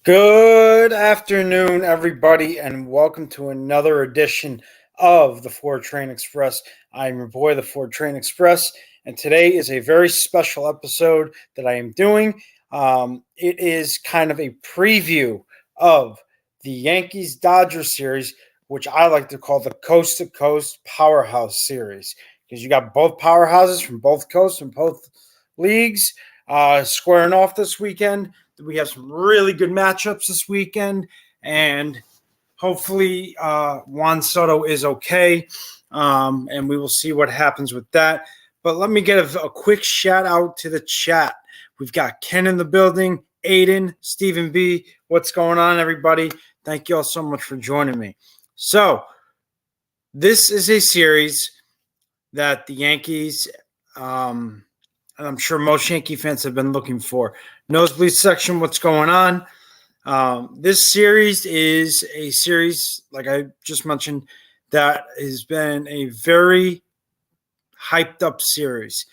Good afternoon, everybody, and welcome to another edition of the Ford Train Express. I'm your boy, the Ford Train Express, and today is a very special episode that I am doing. It is kind of a preview of the Yankees-Dodgers series, which I like to call the Coast to Coast Powerhouse Series, because you got both powerhouses from both coasts and both leagues squaring off this weekend. We have some really good matchups this weekend, and hopefully Juan Soto is okay, and we will see what happens with that. But let me give a quick shout out to the chat. We've got Ken in the building, Aiden, Stephen B. What's going on, everybody? Thank you all so much for joining me. So this is a series that the Yankees and I'm sure most Yankee fans have been looking for. Nosebleed section, what's going on? This series is a series, like I just mentioned, that has been a very hyped up series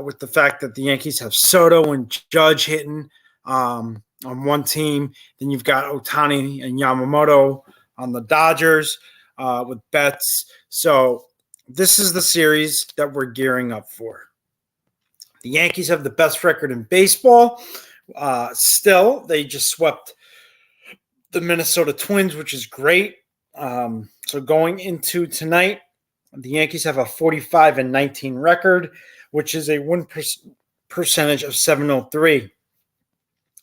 with the fact that the Yankees have Soto and Judge hitting on one team. Then you've got Ohtani and Yamamoto on the Dodgers with Betts. So this is the series that we're gearing up for. The Yankees have the best record in baseball. Still, they just swept the Minnesota Twins, which is great. So going into tonight, the Yankees have a 45-19 record, which is a win percentage of 703.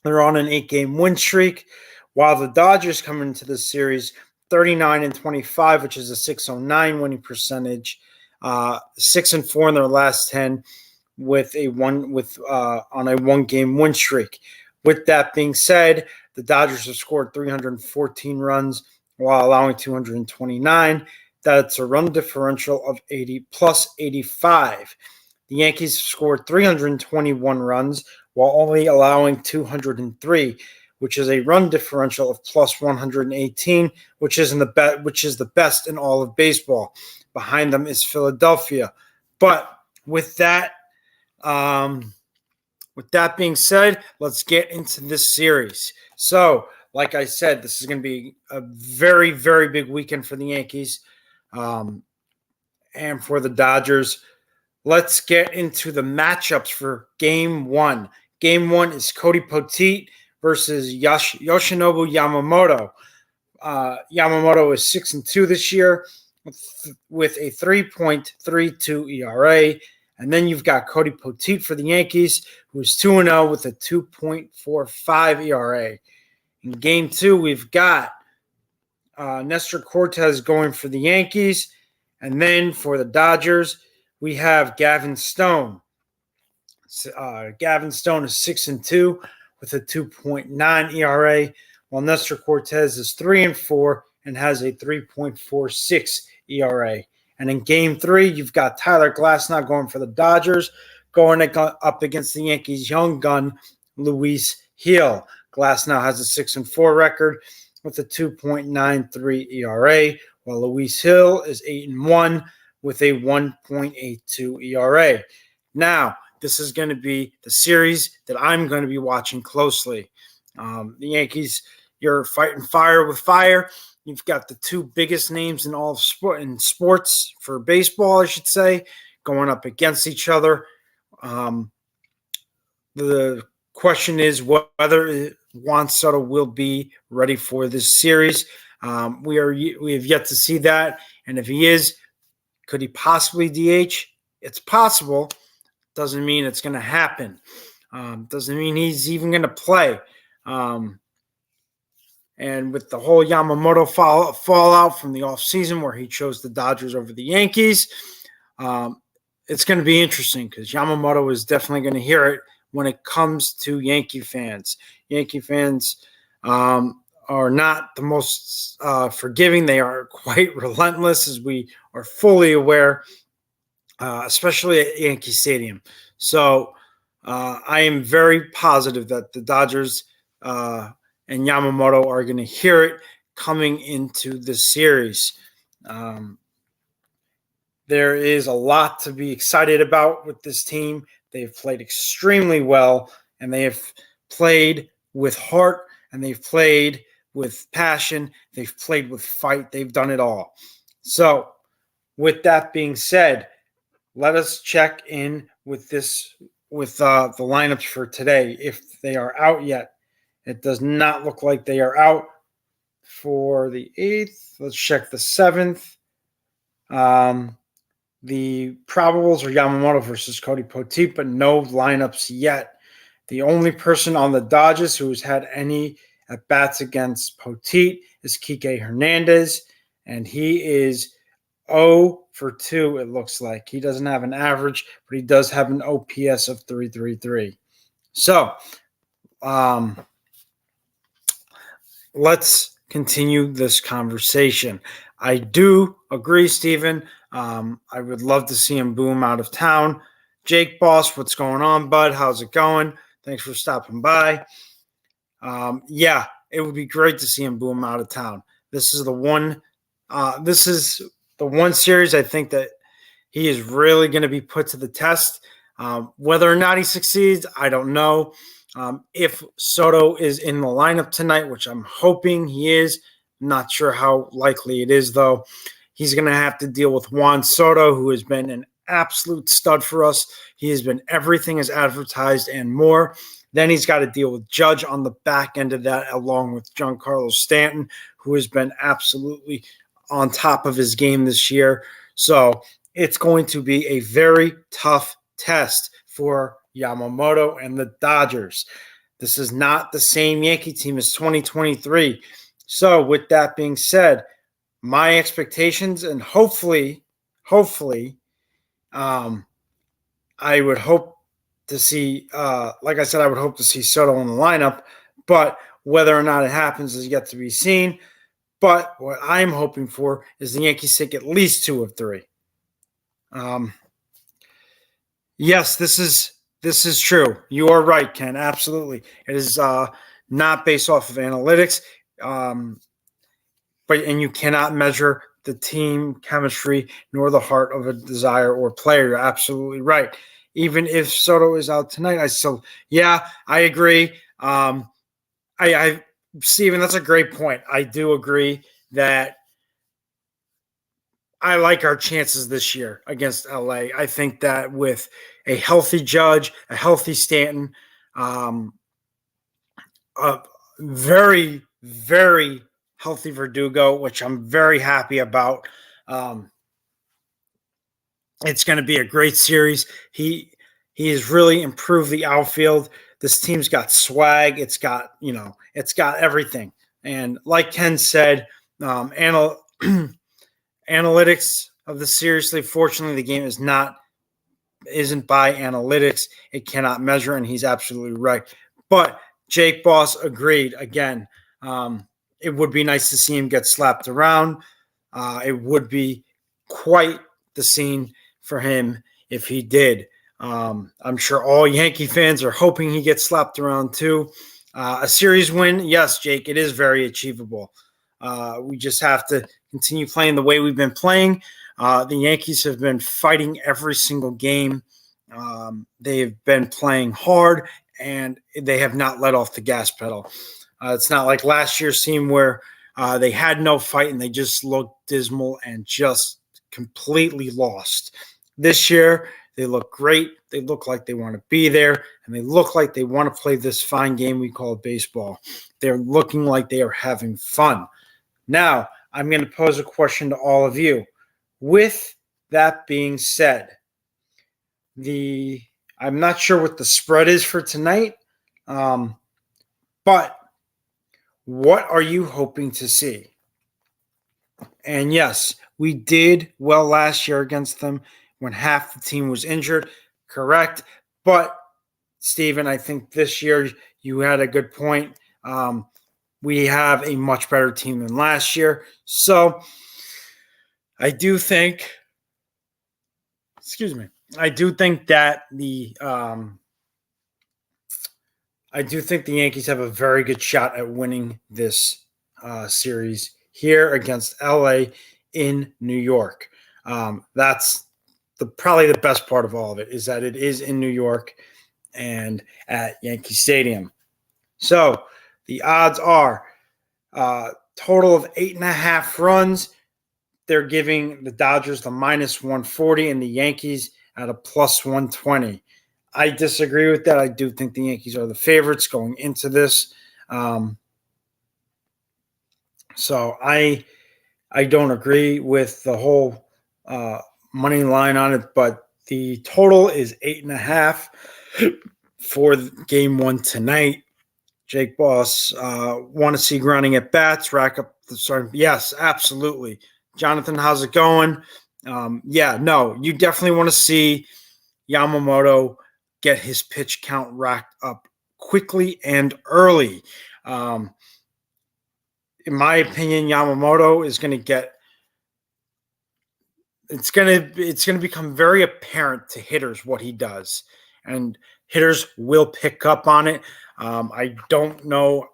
They're on an 8-game win streak, while the Dodgers come into this series 39-25, which is a 609 winning percentage, 6-4 in their last 10. On a 1-game win streak. With that being said, the Dodgers have scored 314 runs while allowing 229. That's a run differential of 80 plus 85. The Yankees scored 321 runs while only allowing 203, which is a run differential of plus 118, which is the best in all of baseball. Behind them is Philadelphia. But with that being said, let's get into this series. So, like I said, this is going to be a very, very big weekend for the Yankees and for the Dodgers. Let's get into the matchups for Game 1. Game 1 is Cody Poteet versus Yoshinobu Yamamoto. Yamamoto is 6-2 this year with a 3.32 ERA. And then you've got Cody Poteet for the Yankees, who is 2-0 with a 2.45 ERA. In Game 2, we've got Nestor Cortes going for the Yankees. And then for the Dodgers, we have Gavin Stone. Gavin Stone is 6-2 with a 2.9 ERA, while Nestor Cortes is 3-4 and has a 3.46 ERA. And in Game 3, you've got Tyler Glasnow going for the Dodgers, going up against the Yankees' young gun, Luis Gil. Glasnow has a 6-4 record with a 2.93 ERA, while Luis Gil is 8-1 with a 1.82 ERA. Now, this is going to be the series that I'm going to be watching closely. The Yankees, you're fighting fire with fire. You've got the two biggest names in all of sports for baseball, I should say, going up against each other. The question is whether Juan Soto will be ready for this series. We have yet to see that, and if he is, could he possibly DH? It's possible. Doesn't mean it's going to happen. Doesn't mean he's even going to play. And with the whole Yamamoto fallout from the offseason where he chose the Dodgers over the Yankees, it's going to be interesting because Yamamoto is definitely going to hear it when it comes to Yankee fans. Yankee fans are not the most forgiving. They are quite relentless, as we are fully aware, especially at Yankee Stadium. So I am very positive that the Dodgers and Yamamoto are going to hear it coming into the series. There is a lot to be excited about with this team. They've played extremely well, and they have played with heart, and they've played with passion. They've played with fight. They've done it all. So, with that being said, let us check in with the lineups for today, if they are out yet. It does not look like they are out for the 8th. Let's check the 7th. The probables are Yamamoto versus Cody Poteet, but no lineups yet. The only person on the Dodgers who has had any at-bats against Poteet is Kike Hernandez, and he is 0 for 2, it looks like. He doesn't have an average, but he does have an OPS of 333. So, let's continue this conversation. I do agree, Stephen. I would love to see him boom out of town. Jake Boss, what's going on, bud? How's it going? Thanks for stopping by. Yeah, it would be great to see him boom out of town. This is the one. This is the one series I think that he is really going to be put to the test. Whether or not he succeeds, I don't know. If Soto is in the lineup tonight, which I'm hoping he is, I'm not sure how likely it is, though. He's going to have to deal with Juan Soto, who has been an absolute stud for us. He has been everything as advertised and more. Then he's got to deal with Judge on the back end of that, along with Giancarlo Stanton, who has been absolutely on top of his game this year. So it's going to be a very tough test for Yamamoto and the Dodgers. This is not the same Yankee team as 2023. So with that being said, my expectations, and hopefully, I would hope to see, like I said, I would hope to see Soto in the lineup, but whether or not it happens is yet to be seen. But what I'm hoping for is the Yankees take at least 2 of 3. Yes, this is true. You are right, Ken. Absolutely. It is not based off of analytics. And you cannot measure the team chemistry nor the heart of a desire or player. You're absolutely right. Even if Soto is out tonight, I agree. Steven, that's a great point. I do agree that I like our chances this year against LA. I think that with a healthy Judge, a healthy Stanton, a very, very healthy Verdugo, which I'm very happy about. It's going to be a great series. He has really improved the outfield. This team's got swag. It's got everything. And like Ken said, analytics of the series. Fortunately, the game isn't by analytics. It cannot measure, and he's absolutely right. But Jake Boss agreed again. It would be nice to see him get slapped around. It would be quite the scene for him if he did. I'm sure all Yankee fans are hoping he gets slapped around too. A series win, yes, Jake, it is very achievable. We just have to continue playing the way we've been playing. The Yankees have been fighting every single game. They've been playing hard, and they have not let off the gas pedal. It's not like last year's team where they had no fight and they just looked dismal and just completely lost. This year, they look great. They look like they want to be there, and they look like they want to play this fine game we call baseball. They're looking like they are having fun. Now, I'm going to pose a question to all of you. With that being said, I'm not sure what the spread is for tonight, but what are you hoping to see? And yes, we did well last year against them when half the team was injured, correct? But, Steven, I think this year you had a good point. We have a much better team than last year. So I do think that the Yankees have a very good shot at winning this series here against LA in New York. That's probably the best part of all of it, is that it is in New York and at Yankee Stadium. So The odds are total of 8.5 runs. They're giving the Dodgers the minus 140 and the Yankees at a plus 120. I disagree with that. I do think the Yankees are the favorites going into this. So I don't agree with the whole money line on it, but the total is 8.5 for game one tonight. Jake Boss, want to see grounding at bats, rack up the start. Yes, absolutely. Jonathan, how's it going? You definitely want to see Yamamoto get his pitch count racked up quickly and early. In my opinion, Yamamoto is going to get. It's going to become very apparent to hitters what he does, and hitters will pick up on it. I don't know.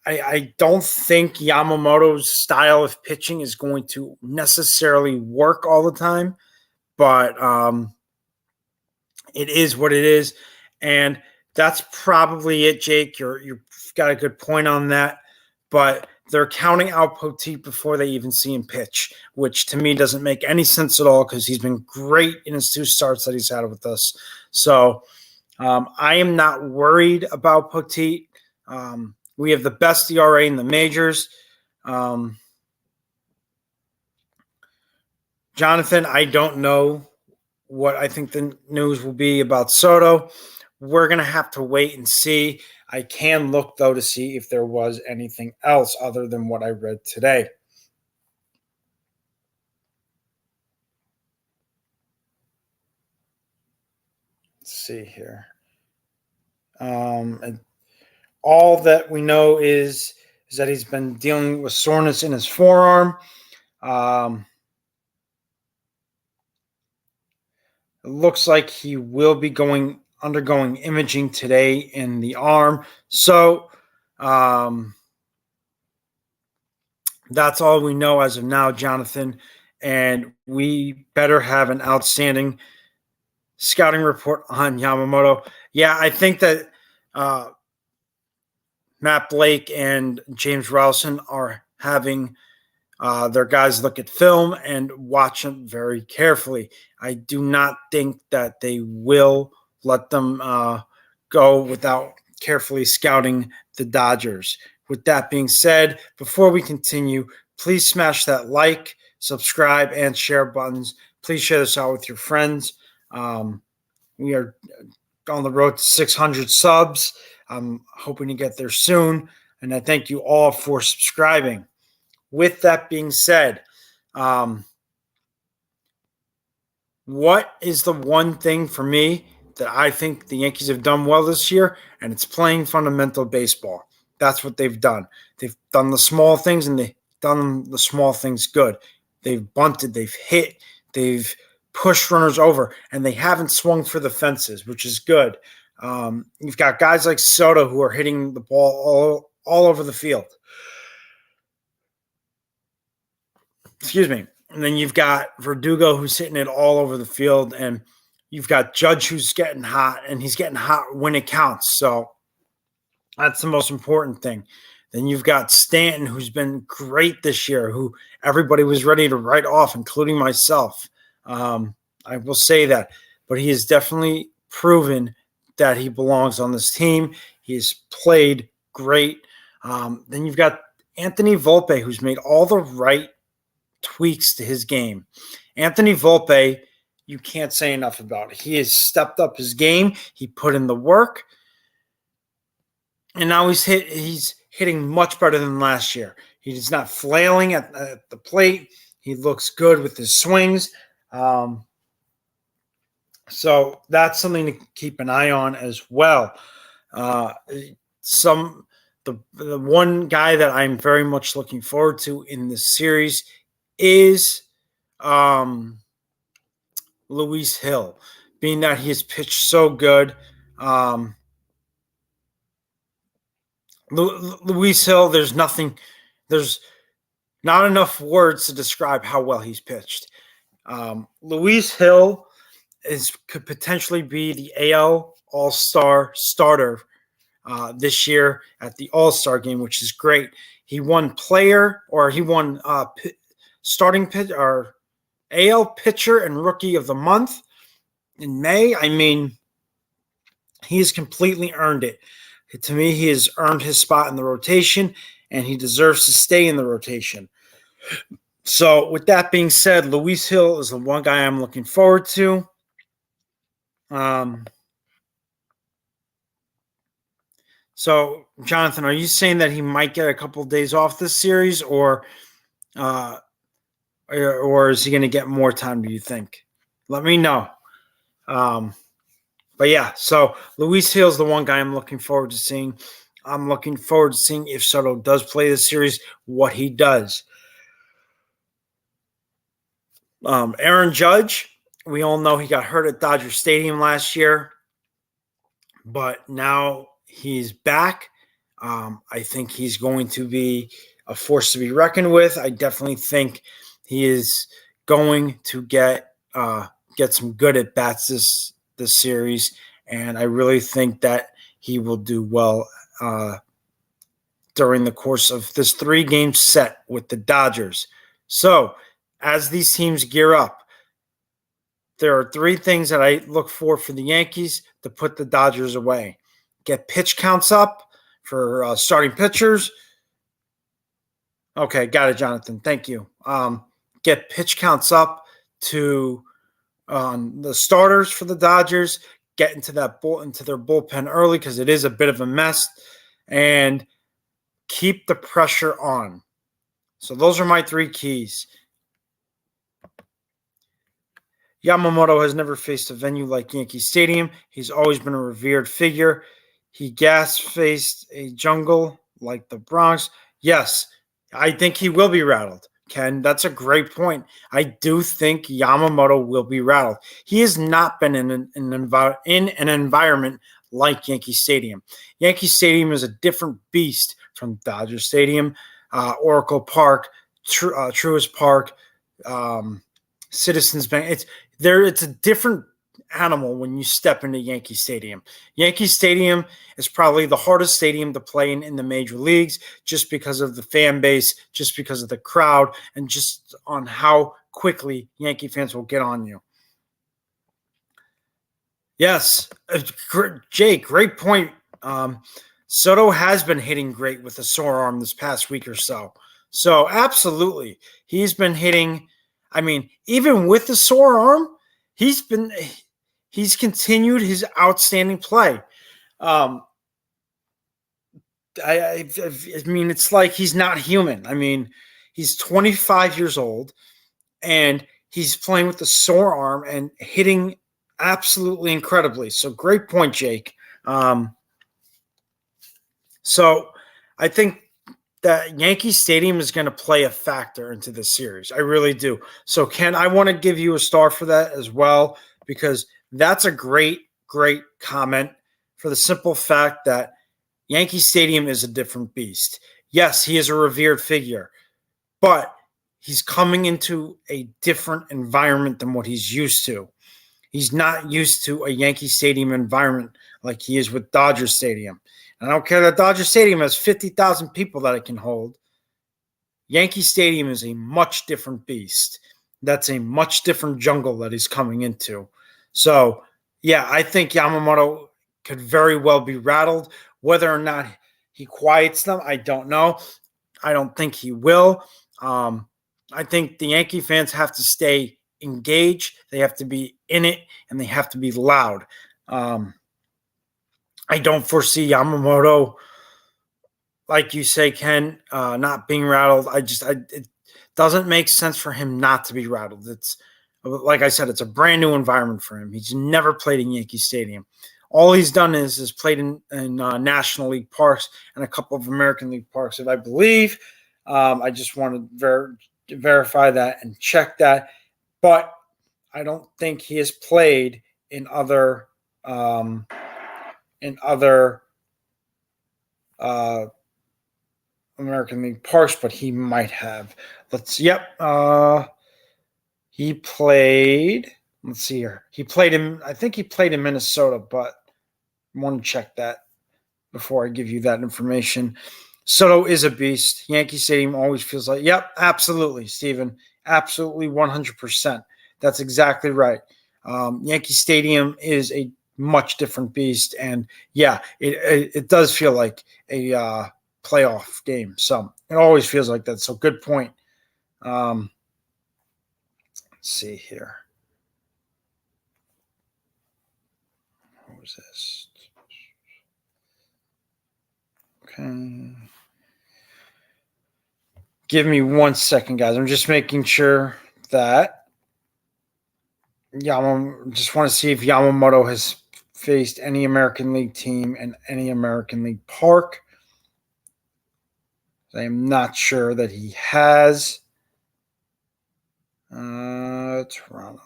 I don't think Yamamoto's style of pitching is going to necessarily work all the time, but it is what it is, and that's probably it, Jake. You've got a good point on that, but they're counting out Poteet before they even see him pitch, which to me doesn't make any sense at all because he's been great in his 2 starts that he's had with us. So I am not worried about Poteet. We have the best ERA in the majors. Jonathan, I don't know what I think the news will be about Soto. We're going to have to wait and see. I can look, though, to see if there was anything else other than what I read today. Let's see here. And all that we know is that he's been dealing with soreness in his forearm. It looks like he will be undergoing imaging today in the arm. So that's all we know as of now, Jonathan. And we better have an outstanding scouting report on Yamamoto. Yeah, I think that Matt Blake and James Rowson are having their guys look at film and watch them very carefully. I do not think that they will let them go without carefully scouting the Dodgers. With that being said, before we continue, please smash that like, subscribe, and share buttons. Please share this out with your friends. We are on the road to 600 subs. I'm hoping to get there soon, and I thank you all for subscribing. With that being said, what is the one thing for me that I think the Yankees have done well this year? And it's playing fundamental baseball. That's what they've done. They've done the small things, and they've done the small things good. They've bunted, they've hit, they've pushed runners over, and they haven't swung for the fences, which is good. You've got guys like Soto who are hitting the ball all over the field. Excuse me. And then you've got Verdugo who's hitting it all over the field, and you've got Judge who's getting hot, and he's getting hot when it counts. So that's the most important thing. Then you've got Stanton, who's been great this year, who everybody was ready to write off, including myself. I will say that. But he has definitely proven that he belongs on this team. He has played great. Then you've got Anthony Volpe, who's made all the right tweaks to his game. Anthony Volpe, you can't say enough about it. He has stepped up his game. He put in the work. And now he's hitting much better than last year. He's not flailing at the plate. He looks good with his swings. So that's something to keep an eye on as well. The one guy that I'm very much looking forward to in this series is Luis Hill, being that he has pitched so good. Luis Hill, there's not enough words to describe how well he's pitched. Luis Hill could potentially be the AL All-Star starter this year at the All-Star game, which is great. He won starting pitch or AL pitcher and rookie of the month in May. I mean, he has completely earned it. To me, he has earned his spot in the rotation, and he deserves to stay in the rotation. So, with that being said, Luis Hill is the one guy I'm looking forward to. So, Jonathan, are you saying that he might get a couple of days off this series, or is he going to get more time, do you think? Let me know. But yeah, so Luis Hill's the one guy I'm looking forward to seeing. I'm looking forward to seeing if Soto does play this series, what he does. Aaron Judge, we all know he got hurt at Dodger Stadium last year, but now he's back. I think he's going to be a force to be reckoned with. I definitely think he is going to get some good at bats this series, and I really think that he will do well during the course of this 3-game set with the Dodgers. So, as these teams gear up, there are 3 things that I look for the Yankees to put the Dodgers away. Get pitch counts up for starting pitchers. Okay, got it, Jonathan. Thank you. Get pitch counts up to the starters for the Dodgers. Get into their bullpen early because it is a bit of a mess, and keep the pressure on. So those are my 3 keys. Yamamoto has never faced a venue like Yankee Stadium. He's always been a revered figure. He faced a jungle like the Bronx. Yes, I think he will be rattled. Ken, that's a great point. I do think Yamamoto will be rattled. He has not been in an environment like Yankee Stadium. Yankee Stadium is a different beast from Dodger Stadium, Oracle Park, Truist Park, Citizens Bank. It's a different animal when you step into Yankee Stadium. Yankee Stadium is probably the hardest stadium to play in the major leagues, just because of the fan base, just because of the crowd, and just on how quickly Yankee fans will get on you. Yes, Jake, great point. Soto has been hitting great with a sore arm this past week or so. So absolutely, he's been hitting. I mean, even with the sore arm, he's continued his outstanding play. I mean, it's like he's not human. I mean, he's 25 years old, and he's playing with a sore arm and hitting absolutely incredibly. So great point, Jake. So I think that Yankee Stadium is going to play a factor into this series. I really do. So, Ken, I want to give you a star for that as well, because that's a great, great comment for the simple fact that Yankee Stadium is a different beast. Yes, he is a revered figure, but he's coming into a different environment than what he's used to. He's not used to a Yankee Stadium environment like he is with Dodger Stadium. And I don't care that Dodger Stadium has 50,000 people that it can hold. Yankee Stadium is a much different beast. That's a much different jungle that he's coming into. So, yeah, I think Yamamoto could very well be rattled. Whether or not he quiets them, I don't know. I don't think he will. I think the Yankee fans have to stay engaged. They have to be in it, and they have to be loud. I don't foresee Yamamoto, like you say, Ken, not being rattled. It doesn't make sense for him not to be rattled. It's like I said, it's a brand new environment for him. He's never played in Yankee Stadium. All he's done is played in National League parks and a couple of American League parks, if I believe. I just want to verify that and check that. But I don't think he has played in other American League parks, but he might have. He played. Let's see here. I think he played in Minnesota, but I want to check that. before I give you that information. Soto is a beast. Yankee Stadium always feels like, yep, absolutely, Steven. Absolutely 100%. That's exactly right. Yankee Stadium is a much different beast. And yeah, it does feel like a playoff game. So it always feels like that. So good point. Let's see here. What was this? Okay. Give me 1 second, guys. I'm just making sure that just want to see if Yamamoto has faced any American League team in any American League park. I am not sure that he has. Toronto.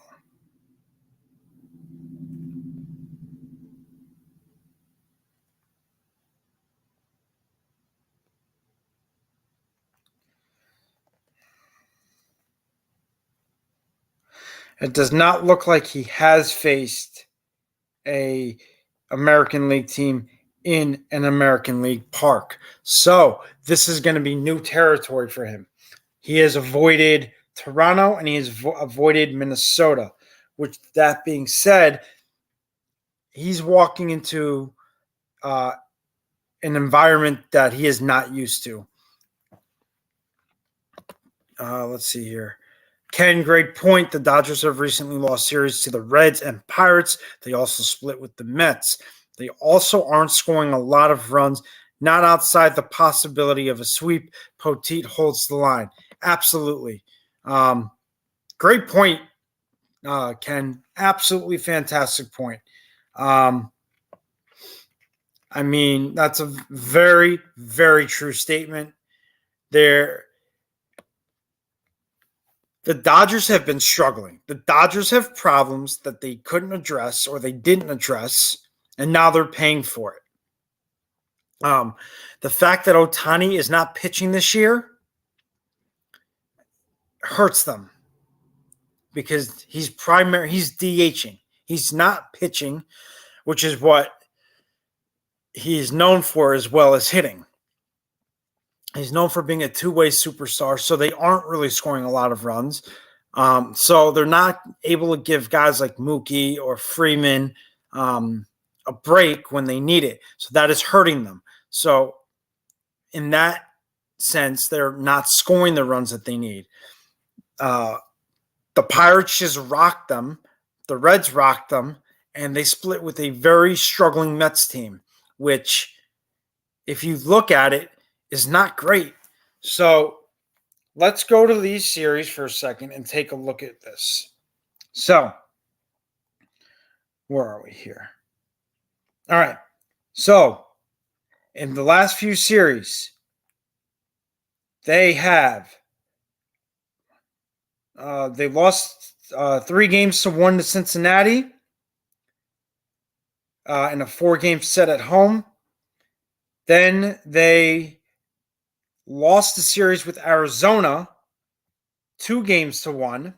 It does not look like he has faced a American League team in an American League park. So this is going to be new territory for him. He has avoided Toronto and he has avoided Minnesota. Which, that being said, he's walking into an environment that he is not used to. Let's see here. Ken, great point. The Dodgers have recently lost series to the Reds and Pirates. They also split with the Mets. They also aren't scoring a lot of runs, not outside the possibility of a sweep. Poteet holds the line. Absolutely. Great point, Ken. Absolutely fantastic point. I mean, that's a very, very true statement. The Dodgers have been struggling. The Dodgers have problems that they couldn't address or they didn't address, and now they're paying for it. The fact that Ohtani is not pitching this year hurts them because he's DHing. He's not pitching, which is what he's known for as well as hitting. He's known for being a two-way superstar, so they aren't really scoring a lot of runs. So they're not able to give guys like Mookie or Freeman a break when they need it. So that is hurting them. So in that sense, they're not scoring the runs that they need. The Pirates just rocked them. The Reds rocked them, and they split with a very struggling Mets team, which, if you look at it, is not great. So let's go to these series for a second and take a look at this. So, where are we here? All right. So, in the last few series, they lost 3-1 to Cincinnati in a 4-game set at home. Then they lost the series with Arizona 2-1.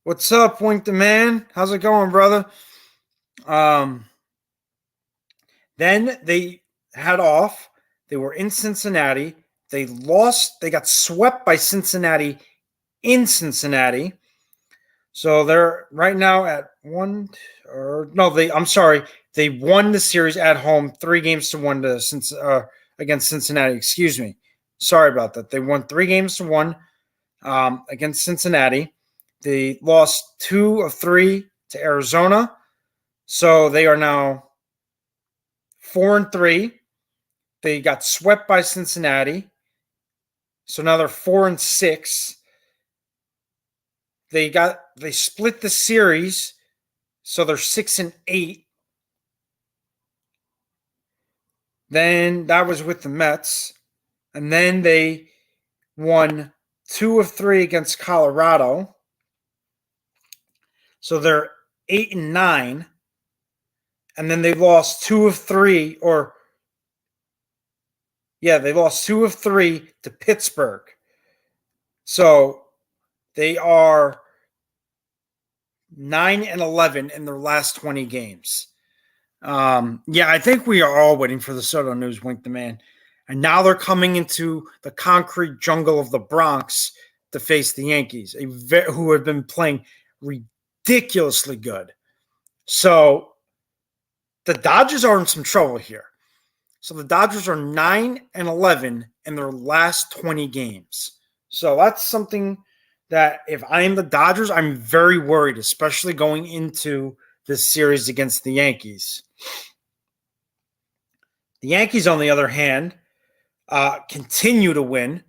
What's up, Wink the Man? How's it going, brother? Then they had off. They were in Cincinnati. They lost. They got swept by Cincinnati in Cincinnati. So they're right now at they won the series at home 3-1 against Cincinnati. Excuse me. Sorry about that. They won 3-1 against Cincinnati. They lost 2 of 3 to Arizona. So they are now 4-3. They got swept by Cincinnati. So now they're 4-6. They split the series, so they're 6-8. Then that was with the Mets. And then they won 2 of 3 against Colorado. So they're 8-9. And then they lost 2 of 3, they lost 2 of 3 to Pittsburgh. So they are 9-11 in their last 20 games. Yeah, I think we are all waiting for the Soto news, Wink the Man. And now they're coming into the concrete jungle of the Bronx to face the Yankees, who have been playing ridiculously good. So the Dodgers are in some trouble here. So the Dodgers are 9-11 in their last 20 games. So that's something that if I am the Dodgers, I'm very worried, especially going into this series against the Yankees. The Yankees, on the other hand, continue to win,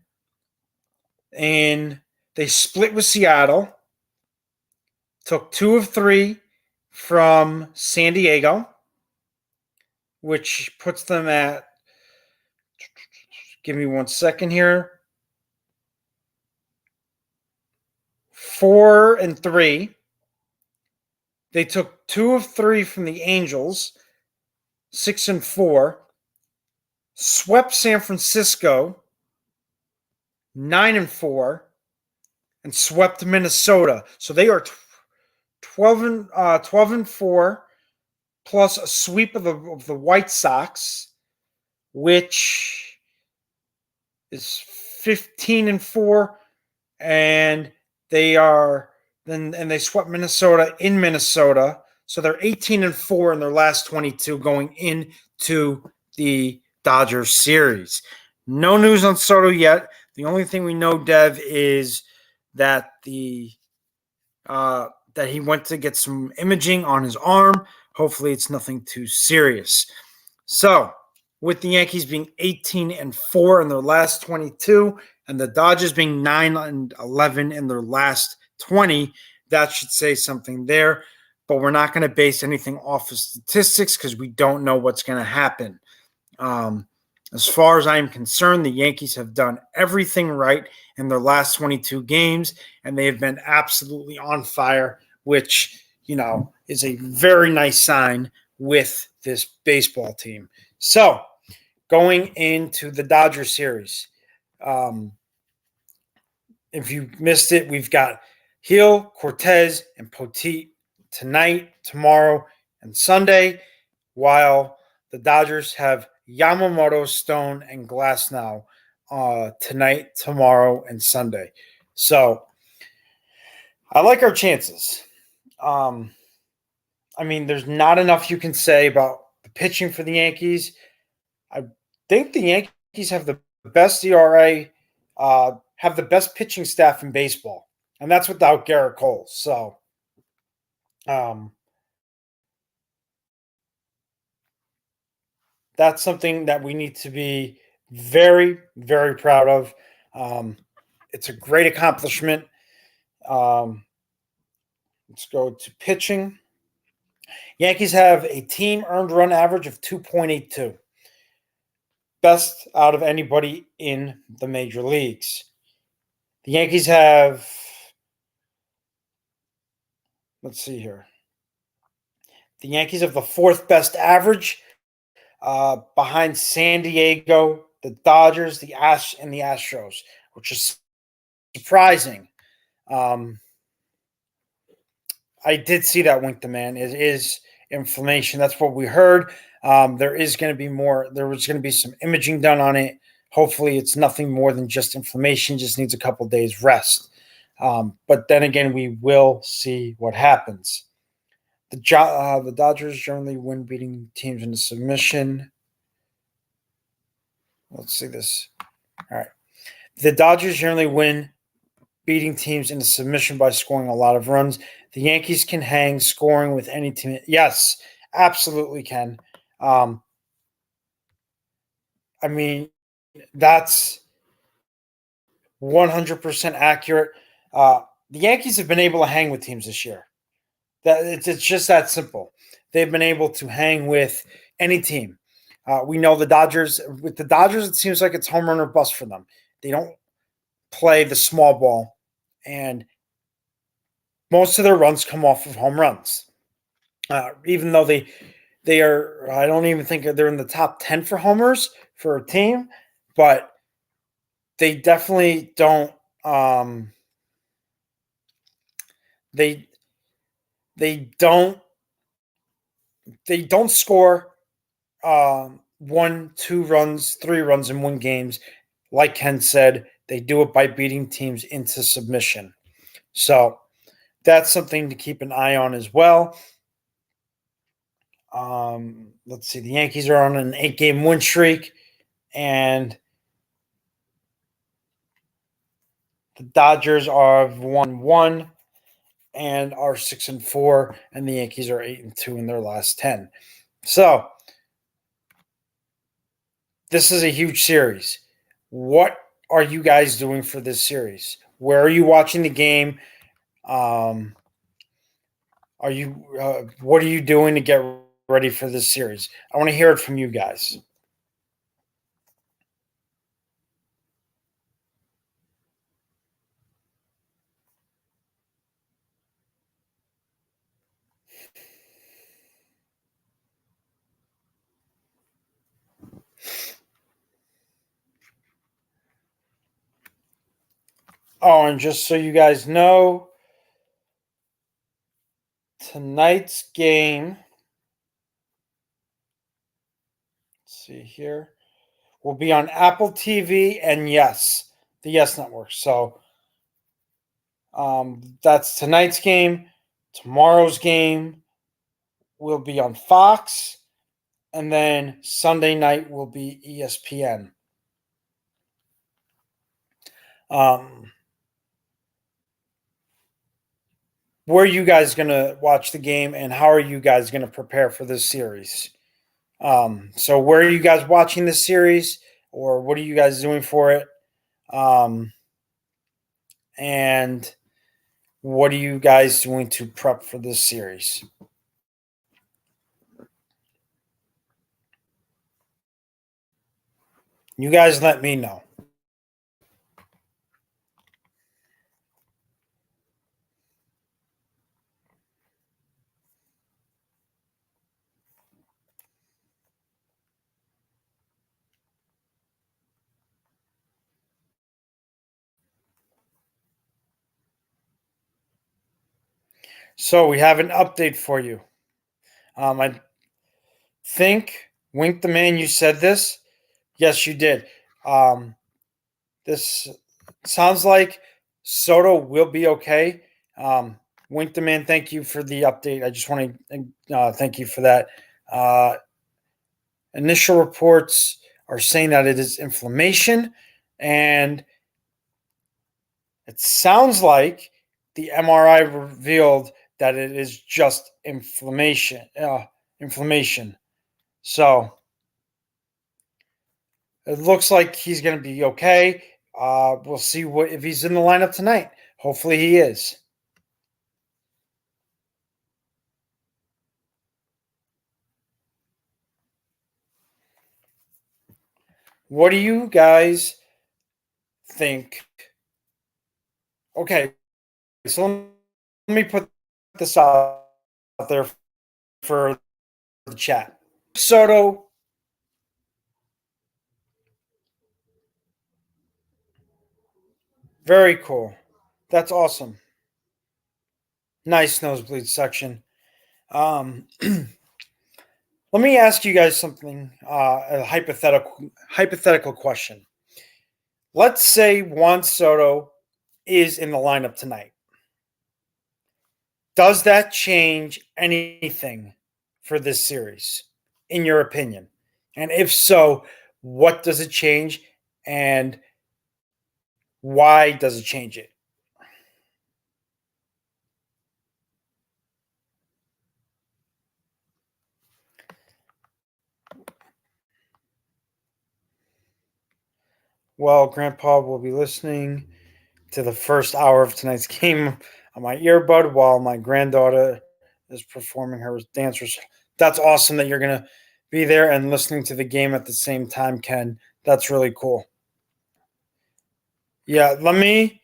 and they split with Seattle, took 2 of 3 from San Diego, which puts them at, give me 1 second here, 4-3. They took 2 of 3 from the Angels, 6-4, swept San Francisco, 9-4, and swept Minnesota. So they are 12-4, plus a sweep of the White Sox, which is 15-4, and they are and they swept Minnesota in Minnesota, so they're 18-4 in their last 22 going into the Dodgers series. No news on Soto yet. The only thing we know, Dev, is that that he went to get some imaging on his arm. Hopefully, it's nothing too serious. So, with the Yankees being 18-4 in their last 22, and the Dodgers being 9-11 in their last 20, that should say something there. But we're not going to base anything off of statistics because we don't know what's going to happen. As far as I am concerned, the Yankees have done everything right in their last 22 games, and they have been absolutely on fire, which, is a very nice sign with this baseball team. So, going into the Dodgers series, if you missed it, we've got Hill, Cortez, and Poteet tonight, tomorrow, and Sunday, while the Dodgers have Yamamoto, Stone, and Glasnow tonight, tomorrow, and Sunday. So I like our chances. There's not enough you can say about the pitching for the Yankees. I think the Yankees have the best ERA, have the best pitching staff in baseball, and that's without Garrett Cole. So, that's something that we need to be very, very proud of. It's a great accomplishment. Let's go to pitching. Yankees have a team earned run average of 2.82. Best out of anybody in the major leagues. The Yankees have, let's see here. The Yankees have the 4th best average behind San Diego, the Dodgers, the Astros, which is surprising. I did see that, Wink the Man. It is inflammation. That's what we heard. There is going to be more. There was going to be some imaging done on it. Hopefully, it's nothing more than just inflammation. Just needs a couple days rest. But then again, we will see what happens. The Dodgers generally win, beating teams into submission. Let's see this. All right. The Dodgers generally win, beating teams into submission by scoring a lot of runs. The Yankees can hang scoring with any team. Yes, absolutely can. That's 100% accurate. The Yankees have been able to hang with teams this year. It's just that simple. They've been able to hang with any team. We know the Dodgers. With the Dodgers, it seems like it's home run or bust for them. They don't play the small ball, and most of their runs come off of home runs. Even though they are, I don't even think they're in the top 10 for homers for a team, but they definitely don't. they don't score 1, 2 runs, 3 runs in win games. Like Ken said, they do it by beating teams into submission. So that's something to keep an eye on as well. Let's see. The Yankees are on an 8-game win streak, and the Dodgers are 1-1 and are 6-4, and the Yankees are 8-2 in their last 10. So this is a huge series. What are you guys doing for this series? Where are you watching the game? Are you? What are you doing to get ready for this series? I want to hear it from you guys. Oh, and just so you guys know, tonight's game, let's see here, will be on Apple TV and the Yes Network. So that's tonight's game. Tomorrow's game will be on Fox, and then Sunday night will be ESPN. Um, where are you guys going to watch the game, and how are you guys going to prepare for this series? So where are you guys watching this series, or what are you guys doing for it? And what are you guys doing to prep for this series? You guys let me know. So we have an update for you. I think Wink the Man, you said this. Yes, you did. This sounds like Soto will be okay. Wink the Man, thank you for the update. I just want to thank you for that. Initial reports are saying that it is inflammation, and it sounds like the MRI revealed that it is just inflammation. Inflammation. So it looks like he's going to be okay. We'll see what if he's in the lineup tonight. Hopefully, he is. What do you guys think? Okay, so let me put this out there for the chat. Soto, very cool. That's awesome. Nice nosebleed section. Let me ask you guys something. A hypothetical question. Let's say Juan Soto is in the lineup tonight. Does that change anything for this series, in your opinion? And if so, what does it change, and why does it change it? Well, Grandpa will be listening to the first hour of tonight's game on my earbud while my granddaughter is performing her dance. That's awesome that you're going to be there and listening to the game at the same time, Ken. That's really cool. Yeah, let me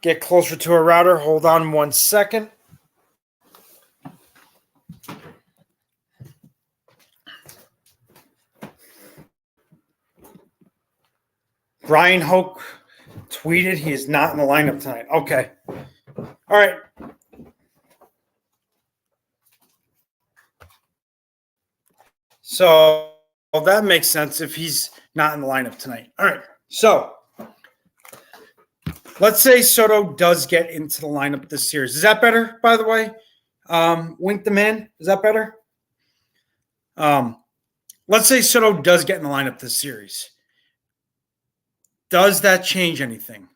get closer to a router. Hold on 1 second. Brian Hoke tweeted he is not in the lineup tonight. Okay. All right. So that makes sense if he's not in the lineup tonight. All right. So let's say Soto does get into the lineup this series. Is that better, by the way? Wink the man. Is that better? Let's say Soto does get in the lineup this series. Does that change anything?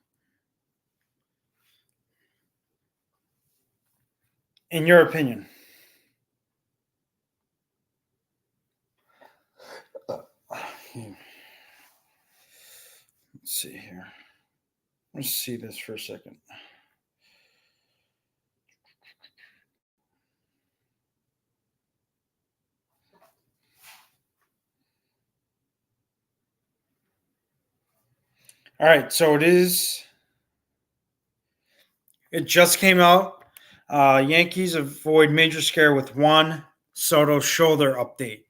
In your opinion? Let's see here. Let's see this for a second. All right, so it just came out. Yankees avoid major scare with Juan Soto shoulder update.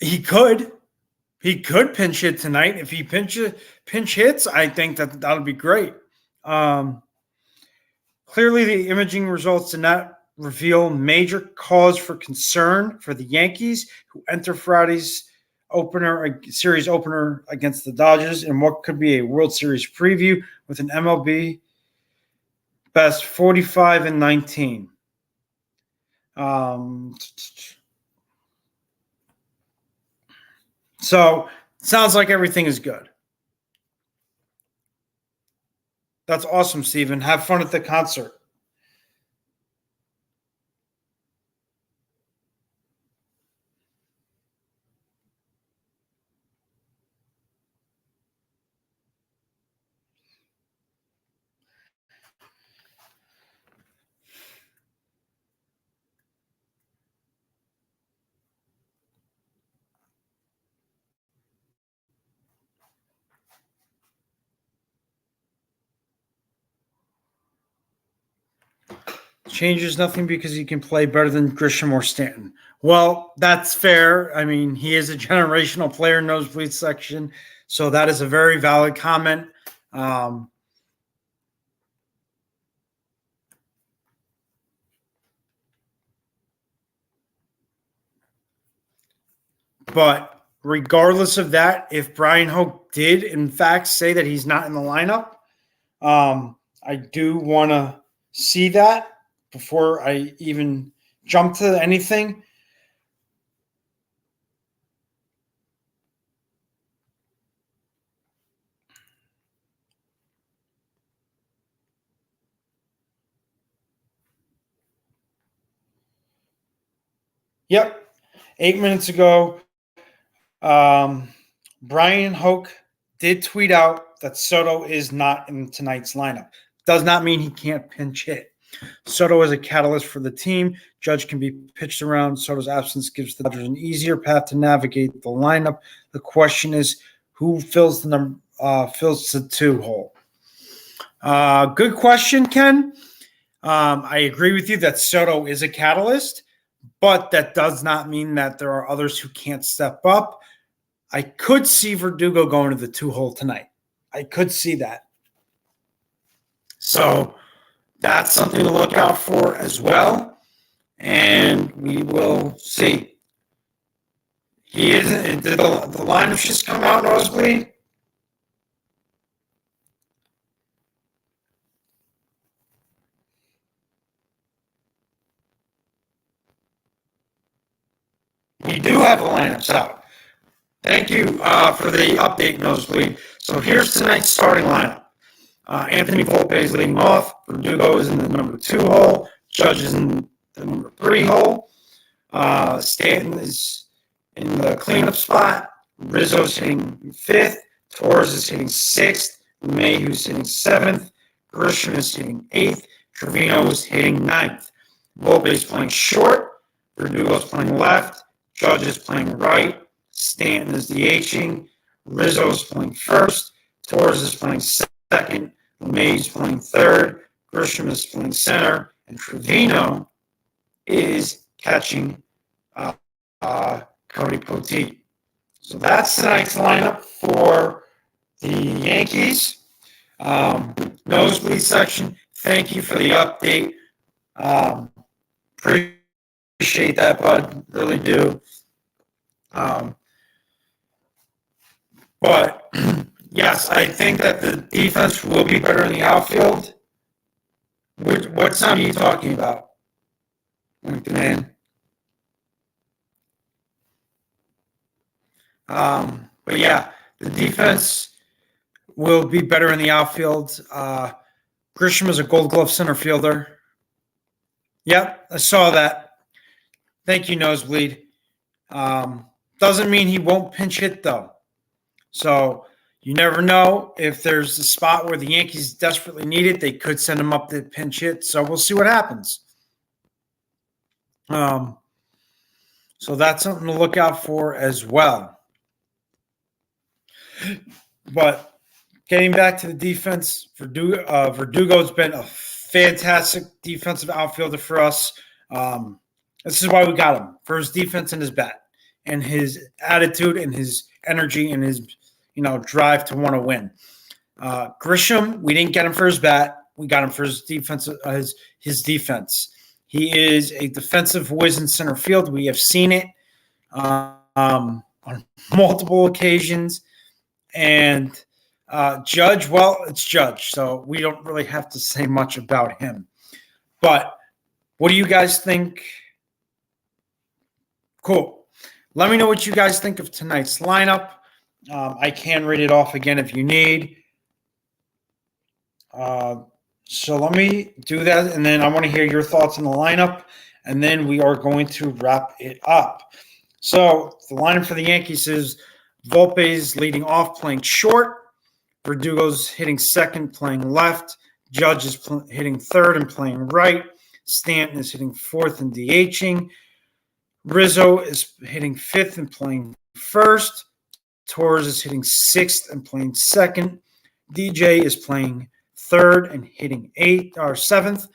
He could pinch hit tonight. If he pinch hits, I think that would be great. Clearly, the imaging results did not reveal major cause for concern for the Yankees, who enter Friday's series opener against the Dodgers in what could be a World Series preview with an MLB best 45-19. So sounds like everything is good. That's awesome, Steven. Have fun at the concert. Changes nothing because he can play better than Grisham or Stanton. Well, that's fair. I mean, he is a generational player in nosebleed section, so that is a very valid comment. But regardless of that, if Brian Hoke did in fact say that he's not in the lineup, I do want to see that before I even jump to anything. Yep. 8 minutes ago, Brian Hoke did tweet out that Soto is not in tonight's lineup. Does not mean he can't pinch hit. Soto is a catalyst for the team. Judge can be pitched around. Soto's absence gives the Dodgers an easier path to navigate the lineup. The question is, who fills the 2 hole? Good question, Ken. I agree with you that Soto is a catalyst, but that does not mean that there are others who can't step up. I could see Verdugo going to the 2 hole tonight. I could see that. So that's something to look out for as well. And we will see. Did the lineup just come out, Nosebleed? We do have the lineups out. Thank you for the update, Nosebleed. So here's tonight's starting lineup. Anthony Volpe is leading off. Verdugo is in the number 2 hole. Judge is in the number 3 hole. Stanton is in the cleanup spot. Rizzo's hitting 5th. Torres is hitting 6th. Mayhew's hitting 7th. Grisham is hitting 8th. Trevino is hitting 9th. Volpe is playing short. Verdugo's playing left. Judge is playing right. Stanton is DHing. Rizzo's playing first. Torres is playing second. May's playing third. Grisham is playing center. And Trevino is catching Cody Poteet. So that's tonight's lineup for the Yankees. Nosebleed section, thank you for the update. Appreciate that, bud. Really do. But yes, I think that the defense will be better in the outfield. What time are you talking about, man? But yeah, the defense will be better in the outfield. Grisham is a Gold Glove center fielder. Yep, I saw that. Thank you, Nosebleed. Doesn't mean he won't pinch hit, though. So you never know. If there's a spot where the Yankees desperately need it, they could send him up to pinch hit. So we'll see what happens. So that's something to look out for as well. But getting back to the defense, Verdugo's been a fantastic defensive outfielder for us. This is why we got him, for his defense and his bat and his attitude and his energy and his drive to want to win. Grisham, we didn't get him for his bat. We got him for his defense. His defense. He is a defensive whiz in center field. We have seen it on multiple occasions. And Judge, well, it's Judge, so we don't really have to say much about him. But what do you guys think? Cool. Let me know what you guys think of tonight's lineup. I can read it off again if you need. So let me do that, and then I want to hear your thoughts on the lineup, and then we are going to wrap it up. So the lineup for the Yankees is Volpe's leading off, playing short. Verdugo's hitting second, playing left. Judge is hitting third and playing right. Stanton is hitting fourth and DHing. Rizzo is hitting fifth and playing first. Torres is hitting sixth and playing second. DJ is playing third and hitting seventh.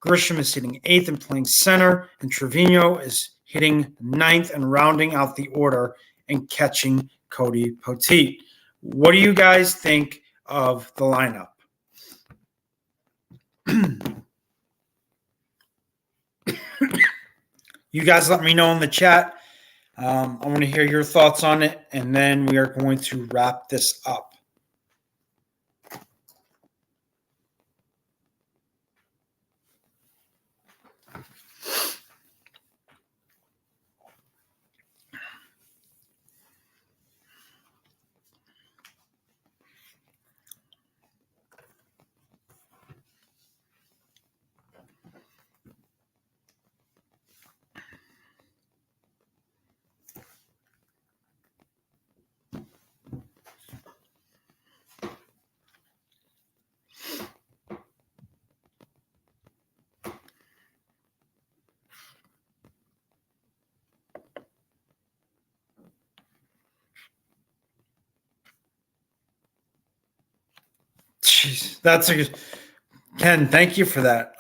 Grisham is hitting eighth and playing center. And Trevino is hitting ninth and rounding out the order and catching Cody Poteet. What do you guys think of the lineup? You guys let me know in the chat. I want to hear your thoughts on it, and then we are going to wrap this up. Jeez, that's a good. Ken, thank you for that.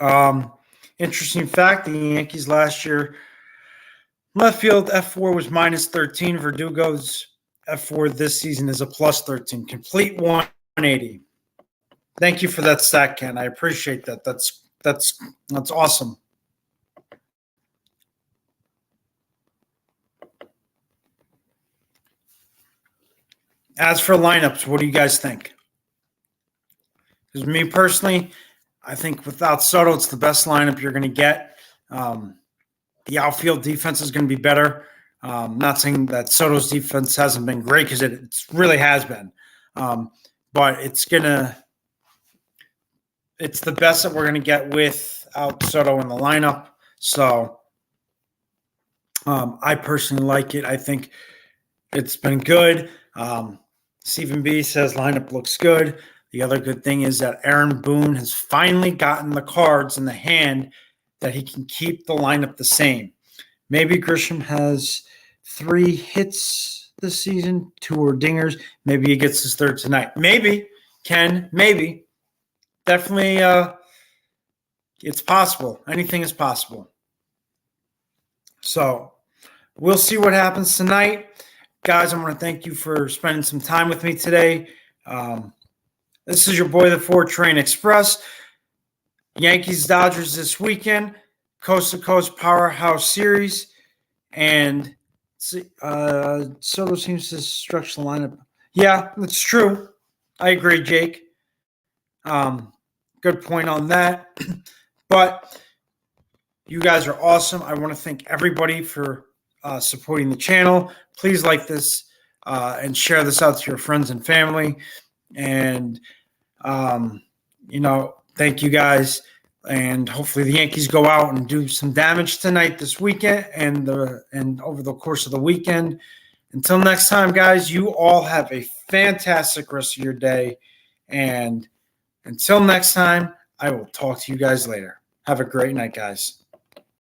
Interesting fact, the Yankees last year, left field F4 was minus 13. Verdugo's F4 this season is a plus 13. Complete 180. Thank you for that stat, Ken. I appreciate that. That's awesome. As for lineups, what do you guys think? Because me personally, I think without Soto, it's the best lineup you're going to get. The outfield defense is going to be better. Not saying that Soto's defense hasn't been great, because it really has been. But it's the best that we're going to get without Soto in the lineup. So I personally like it. I think it's been good. Stephen B says lineup looks good. The other good thing is that Aaron Boone has finally gotten the cards in the hand that he can keep the lineup the same. Maybe Grisham has 3 hits this season, 2 are dingers. Maybe he gets his third tonight. Maybe, Ken, maybe. Definitely, it's possible. Anything is possible. So we'll see what happens tonight. Guys, I want to thank you for spending some time with me today. This is your boy, the 4 Train Express. Yankees Dodgers this weekend, coast to coast powerhouse series, and Soto seems to structure the lineup. Yeah, that's true. I agree, Jake. Good point on that. But you guys are awesome. I want to thank everybody for supporting the channel. Please like this and share this out to your friends and family. And, thank you guys. And hopefully the Yankees go out and do some damage tonight, this weekend, and over the course of the weekend. Until next time, guys, you all have a fantastic rest of your day. And until next time, I will talk to you guys later. Have a great night, guys.